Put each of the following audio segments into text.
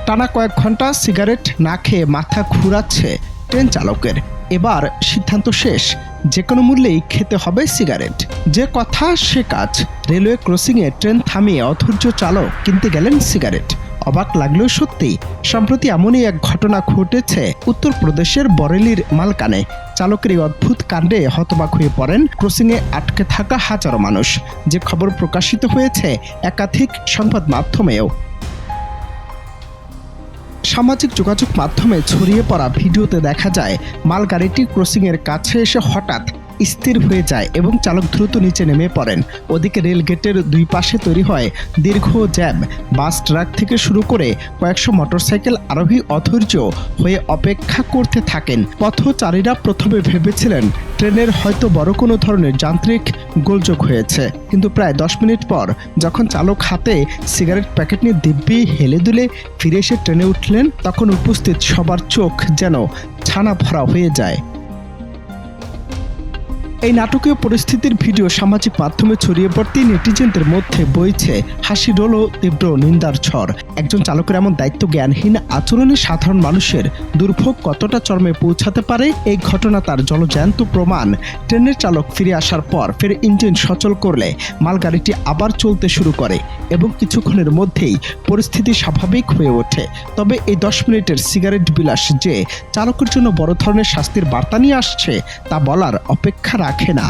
টানা কয়েক ঘন্টা সিগারেট না খেয়ে মাথা ঘুরাচ্ছে ট্রেন চালকের। এবার সিদ্ধান্ত শেষ, যে কোনো মূল্যেই খেতে হবে সিগারেট। যে কথা সে কাজ। রেলওয়ে ক্রসিংয়ে ট্রেন থামিয়ে অধৈর্য চালক কিনতে গেলেন সিগারেট। অবাক লাগলেও সত্যি, সম্প্রতি এমনই এক ঘটনা ঘটেছে উত্তরপ্রদেশের বরেলির মালকানে। চালকের এই অদ্ভুত কাণ্ডে হতবাক হয়ে পড়েন ক্রসিংয়ে আটকে থাকা হাজারো মানুষ। যে খবর প্রকাশিত হয়েছে একাধিক সংবাদ মাধ্যমেও। সামাজিক যোগাযোগ মাধ্যমে ছড়িয়ে পড়া ভিডিওতে দেখা যায় মালগাড়িটি ক্রসিংয়ের কাছে এসে হঠাৎ স্থির হয়ে যায় এবং চালক দ্রুত নিচে নেমে পড়েন। ওদিকে রেল গেটের দুই পাশে তৈরি হয় দীর্ঘ জ্যাম। বাস, ট্রাক থেকে শুরু করে কয়েকশো মোটরসাইকেল আরোহী অধৈর্য হয়ে অপেক্ষা করতে থাকেন। পথচারীরা প্রথমে ভেবেছিলেন ট্রেনের হয়তো বড় কোনো ধরনের যান্ত্রিক গোলযোগ হয়েছে, কিন্তু প্রায় 10 মিনিট পর যখন চালক হাতে সিগারেট প্যাকেট নিয়ে দিব্যি হেলে দুলে ফিরে এসে ট্রেনে উঠলেন, তখন উপস্থিত সবার চোখ যেন ছানা ভরা হয়ে যায়। এই নাটকীয় পরিস্থিতির ভিডিও সামাজিক মাধ্যমে ছড়িয়ে পড়তেই নেটিজেনদের মধ্যে বইছে হাসি রোল ও তীব্র নিন্দার ঝড়। একজন চালকের এমন দায়িত্ব জ্ঞানহীন আচরণে সাধারণ মানুষের দুর্ভোগ কতটা চরমে পৌঁছাতে পারে, এই ঘটনা তার জলজ্যান্ত প্রমাণ। ট্রেনের চালক ফিরে আসার পর ফের ইঞ্জিন সচল করলে মালগাড়িটি আবার চলতে শুরু করে এবং কিছুক্ষণের মধ্যেই পরিস্থিতি স্বাভাবিক হয়ে ওঠে। তবে এই 10 মিনিটের সিগারেট বিলাস যে চালকের জন্য বড় ধরনের শাস্তির বার্তা নিয়ে আসছে তা বলার অপেক্ষা রাখে না।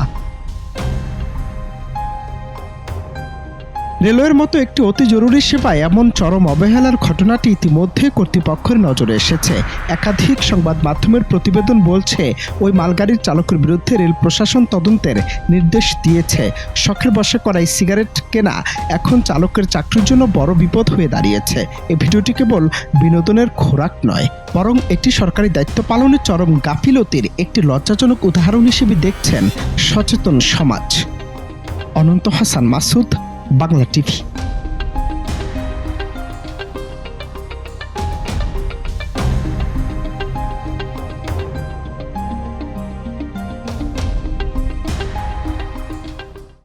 রেলওয়ের মতো একটি অতি জরুরি সেবায় এমন চরম অবহেলার ঘটনাটি ইতিমধ্যে কর্তৃপক্ষের নজরে এসেছে। একাধিক সংবাদ মাধ্যমের প্রতিবেদন বলছে ওই মালগাড়ির চালকের বিরুদ্ধে রেল প্রশাসন তদন্তের নির্দেশ দিয়েছে। শখের বশে করা এই সিগারেট কেনা এখন চালকের চাকরির জন্য বড় বিপদ হয়ে দাঁড়িয়েছে। এই ভিডিওটি কেবল বিনোদনের খোরাক নয়, বরং একটি সরকারি দায়িত্ব পালনের চরম গাফিলতির একটি লজ্জাজনক উদাহরণ হিসেবে দেখছেন সচেতন সমাজ। অনন্ত হাসান মাসুদ, বাংলা টিভি।